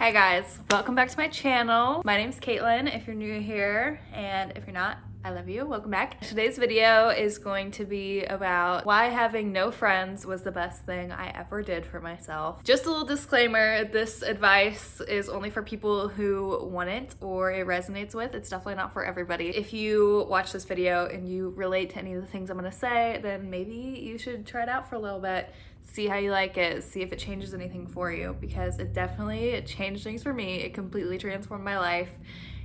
Hey guys, welcome back to my channel. My name's Caitlin if you're new here, and if you're not, I love you. Welcome back. Today's video is going to be about why having no friends was the best thing I ever did for myself. Just a little disclaimer, this advice is only for people who want it or it resonates with. It's definitely not for everybody. If you watch this video and you relate to any of the things I'm gonna say, then maybe you should try it out for a little bit. See how you like it, see if it changes anything for you, because it changed things for me. It completely transformed my life,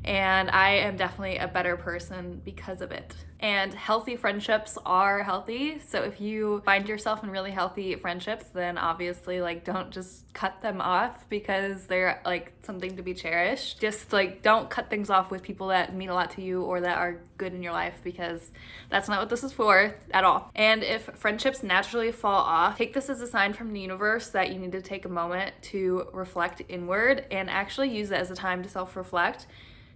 and I am definitely a better person because of it. And healthy friendships are healthy, so if you find yourself in really healthy friendships, then obviously don't just cut them off because they're something to be cherished. Just don't cut things off with people that mean a lot to you or that are good in your life, because that's not what this is for at all. And if friendships naturally fall off, take this as a sign from the universe that you need to take a moment to reflect inward and actually use it as a time to self-reflect.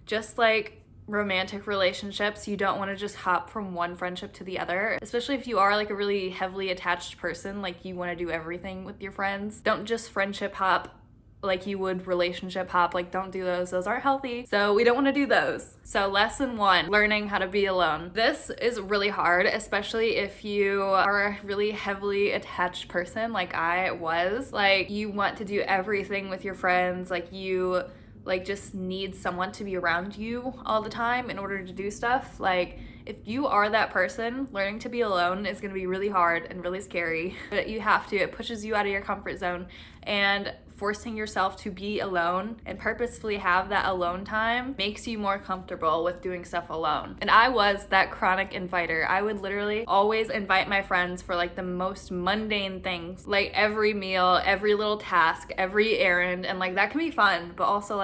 Just like romantic relationships, you don't want to just hop from one friendship to the other, especially if you are a really heavily attached person, you want to do everything with your friends. Don't just friendship hop like you would relationship hop. Don't do those aren't healthy, so we don't want to do those. So lesson 1, learning how to be alone. This is really hard, especially if you are a really heavily attached person like I was. You want to do everything with your friends, you just need someone to be around you all the time in order to do stuff. If you are that person, learning to be alone is gonna be really hard and really scary, but you have to. It pushes you out of your comfort zone, and forcing yourself to be alone and purposefully have that alone time makes you more comfortable with doing stuff alone. And I was that chronic inviter. I would literally always invite my friends for the most mundane things, every meal, every little task, every errand, and that can be fun, but also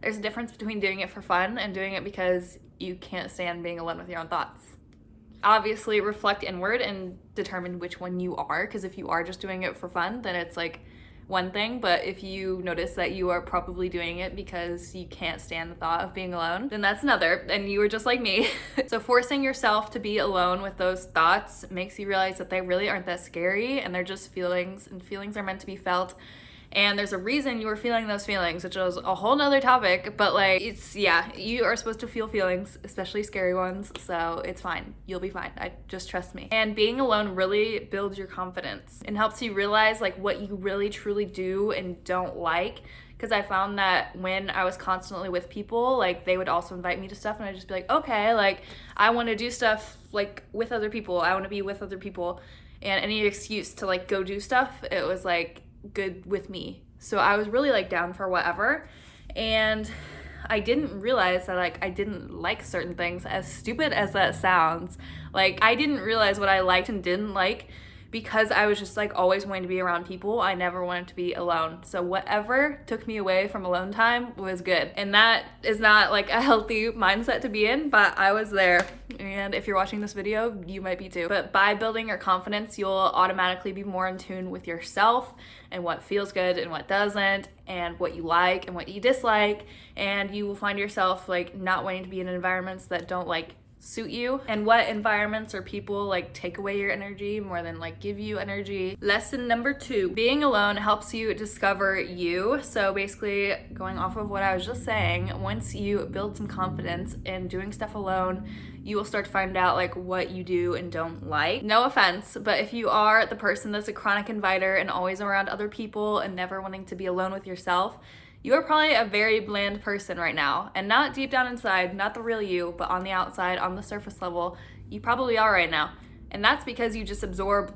there's a difference between doing it for fun and doing it because you can't stand being alone with your own thoughts. Obviously, reflect inward and determine which one you are, because if you are just doing it for fun, then it's one thing, but if you notice that you are probably doing it because you can't stand the thought of being alone, then that's another, and you were just like me. So forcing yourself to be alone with those thoughts makes you realize that they really aren't that scary, and they're just feelings, and feelings are meant to be felt. And there's a reason you were feeling those feelings, which is a whole nother topic, but you are supposed to feel feelings, especially scary ones, so it's fine. You'll be fine. Just trust me. And being alone really builds your confidence and helps you realize what you really truly do and don't like. Because I found that when I was constantly with people, they would also invite me to stuff, and I'd just be okay, I want to do stuff with other people. I want to be with other people, and any excuse to go do stuff, it was good with me. So I was really down for whatever, and I didn't realize that I didn't like certain things, as stupid as that sounds. I didn't realize what I liked and didn't like because I was just always wanting to be around people. I never wanted to be alone. So whatever took me away from alone time was good. And that is not a healthy mindset to be in, but I was there. And if you're watching this video, you might be too. But by building your confidence, you'll automatically be more in tune with yourself and what feels good and what doesn't, and what you like and what you dislike. And you will find yourself not wanting to be in environments that don't suit you, and what environments or people take away your energy more than give you energy. Lesson number 2, being alone helps you discover you. So basically, going off of what I was just saying, once you build some confidence in doing stuff alone, you will start to find out what you do and don't like. No offense, but if you are the person that's a chronic inviter and always around other people and never wanting to be alone with yourself, you are probably a very bland person right now, and not deep down inside, not the real you, but on the outside, on the surface level, you probably are right now. And that's because you just absorb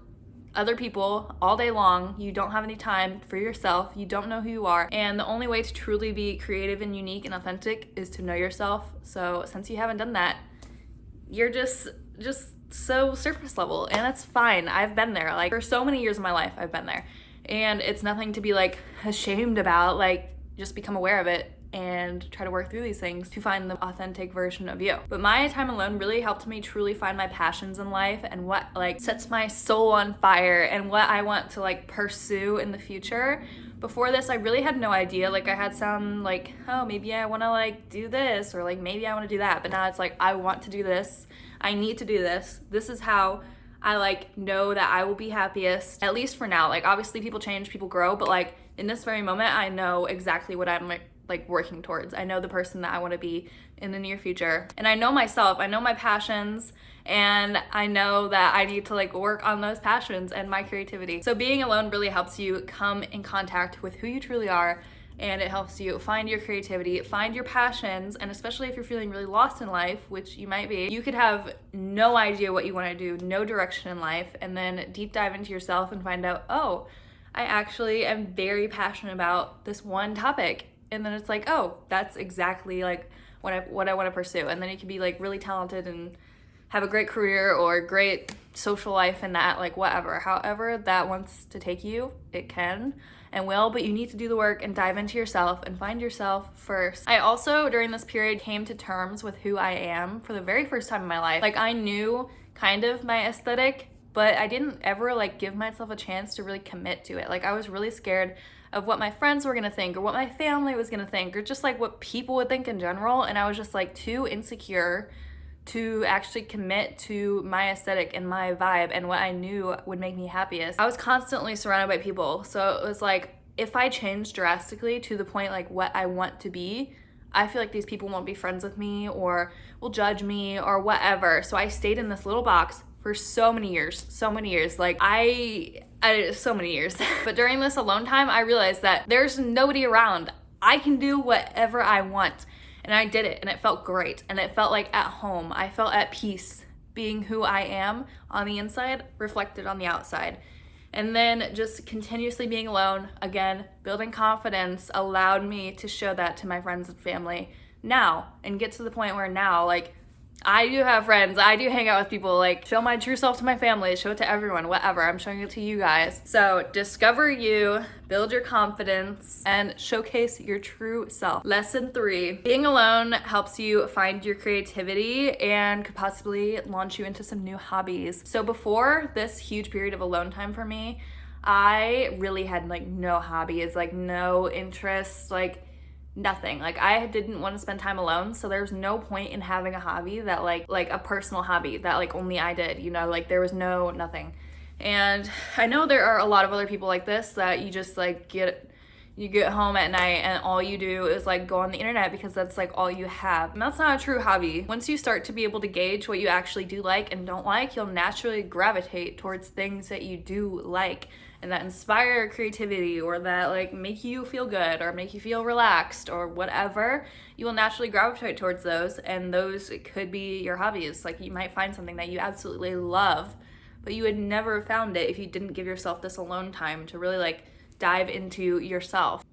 other people all day long. You don't have any time for yourself. You don't know who you are. And the only way to truly be creative and unique and authentic is to know yourself. So since you haven't done that, you're just so surface level, and that's fine. I've been there. For so many years of my life, I've been there. And it's nothing to be ashamed about. Just become aware of it and try to work through these things to find the authentic version of you. But my time alone really helped me truly find my passions in life and what sets my soul on fire and what I want to pursue in the future. Before this, I really had no idea. I had some oh, maybe I want to do this, or maybe I want to do that. But now it's I want to do this. I need to do this. This is how I like know that I will be happiest, at least for now. Like obviously people change, people grow, but like in this very moment, I know exactly what I'm like working towards. I know the person that I want to be in the near future. And I know myself, I know my passions, and I know that I need to like work on those passions and my creativity. So being alone really helps you come in contact with who you truly are, and it helps you find your creativity, find your passions, and especially if you're feeling really lost in life, which you might be, you could have no idea what you want to do, no direction in life, and then deep dive into yourself and find out, oh, I actually am very passionate about this one topic. And then it's like, oh, that's exactly like what I want to pursue. And then you can be like really talented and have a great career or great social life in that, like whatever. However that wants to take you, it can and will, but you need to do the work and dive into yourself and find yourself first. I also, during this period, came to terms with who I am for the very first time in my life. Like I knew kind of my aesthetic, but I didn't ever like give myself a chance to really commit to it. Like I was really scared of what my friends were gonna think or what my family was gonna think or just like what people would think in general. And I was just like too insecure to actually commit to my aesthetic and my vibe and what I knew would make me happiest. I was constantly surrounded by people. So it was like, if I changed drastically to the point like what I want to be, I feel like these people won't be friends with me or will judge me or whatever. So I stayed in this little box for so many years, like so many years. But during this alone time, I realized that there's nobody around. I can do whatever I want. And I did it, and it felt great, and it felt like at home. I felt at peace being who I am on the inside, reflected on the outside. And then just continuously being alone, again, building confidence allowed me to show that to my friends and family now, and get to the point where now, like, I do have friends, I do hang out with people, like show my true self to my family, show it to everyone, whatever, I'm showing it to you guys. So discover you, build your confidence, and showcase your true self. Lesson 3, being alone helps you find your creativity and could possibly launch you into some new hobbies. So before this huge period of alone time for me, I really had like no hobbies, like no interests, like nothing. Like I didn't want to spend time alone, so there's no point in having a hobby that like a personal hobby that like only I did, you know, like there was nothing. And I know there are a lot of other people like this, that you just like you get home at night and all you do is like go on the internet because that's like all you have. And that's not a true hobby. Once you start to be able to gauge what you actually do like and don't like, you'll naturally gravitate towards things that you do like and that inspire creativity or that like make you feel good or make you feel relaxed or whatever. You will naturally gravitate towards those, and those could be your hobbies. Like you might find something that you absolutely love, but you would never have found it if you didn't give yourself this alone time to really like dive into yourself.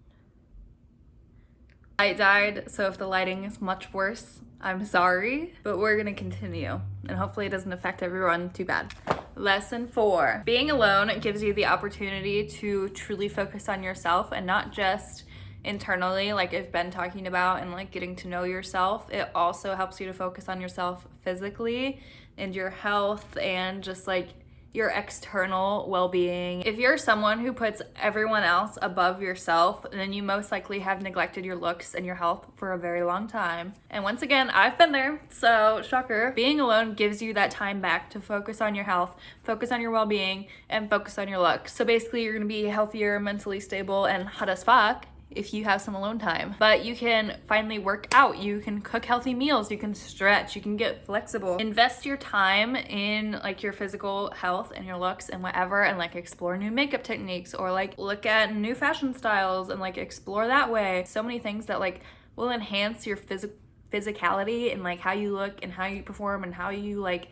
Light died, so if the lighting is much worse, I'm sorry, but we're gonna continue, and hopefully it doesn't affect everyone too bad. Lesson 4, being alone gives you the opportunity to truly focus on yourself, and not just internally, like I've been talking about, and like getting to know yourself. It also helps you to focus on yourself physically and your health and just like your external well-being. If you're someone who puts everyone else above yourself, then you most likely have neglected your looks and your health for a very long time. And once again, I've been there, so shocker. Being alone gives you that time back to focus on your health, focus on your well-being, and focus on your looks. So basically, you're gonna be healthier, mentally stable, and hot as fuck if you have some alone time. But you can finally work out, you can cook healthy meals, you can stretch, you can get flexible. Invest your time in like your physical health and your looks and whatever, and like explore new makeup techniques or like look at new fashion styles and like explore that way. So many things that like will enhance your physicality and like how you look and how you perform and how you like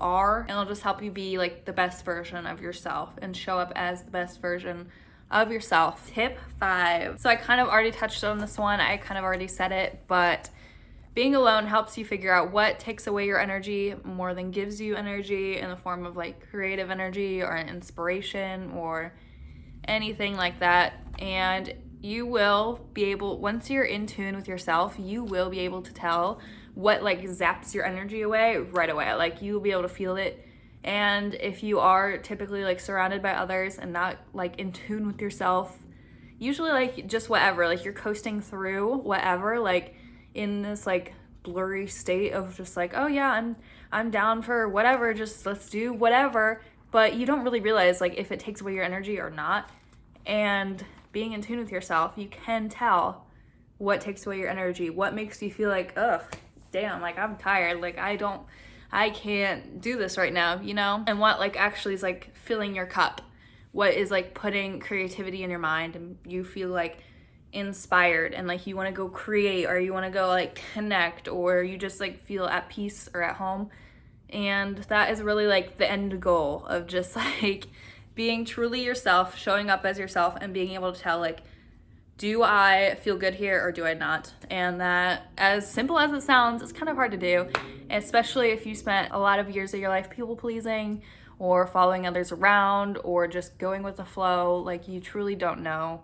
are, and it'll just help you be like the best version of yourself and show up as the best version of yourself. Tip 5. So I kind of already touched on this one, I kind of already said it, but being alone helps you figure out what takes away your energy more than gives you energy in the form of like creative energy or an inspiration or anything like that. And you will be able, once you're in tune with yourself, you will be able to tell what like zaps your energy away right away. Like you will be able to feel it. And if you are typically like surrounded by others and not like in tune with yourself, usually like just whatever, like you're coasting through whatever, like in this like blurry state of just like, oh yeah, I'm down for whatever, just let's do whatever. But you don't really realize like if it takes away your energy or not. And being in tune with yourself, you can tell what takes away your energy, what makes you feel like, ugh, damn, like I'm tired, like I can't do this right now, you know? And what like actually is like filling your cup, what is like putting creativity in your mind and you feel like inspired and like you want to go create or you want to go like connect or you just like feel at peace or at home. And that is really like the end goal of just like being truly yourself, showing up as yourself and being able to tell like, do I feel good here or do I not? And that, as simple as it sounds, it's kind of hard to do, especially if you spent a lot of years of your life people pleasing or following others around or just going with the flow. Like you truly don't know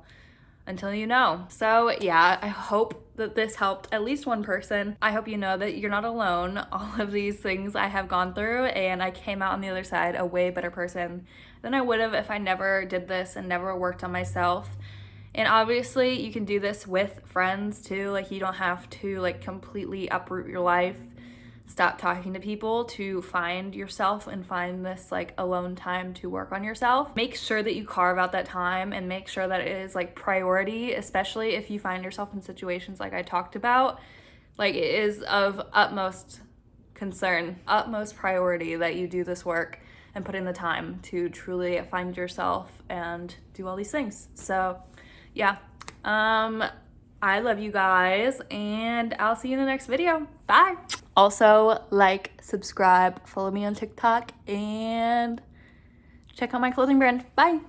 until you know. So yeah, I hope that this helped at least one person. I hope you know that you're not alone. All of these things I have gone through and I came out on the other side a way better person than I would have if I never did this and never worked on myself. And obviously you can do this with friends too. Like you don't have to like completely uproot your life, stop talking to people to find yourself and find this like alone time to work on yourself. Make sure that you carve out that time and make sure that it is like priority, especially if you find yourself in situations like I talked about. Like it is of utmost concern, utmost priority that you do this work and put in the time to truly find yourself and do all these things. So yeah, I love you guys and I'll see you in the next video. Bye. Also, like, subscribe, follow me on TikTok, and check out my clothing brand. Bye.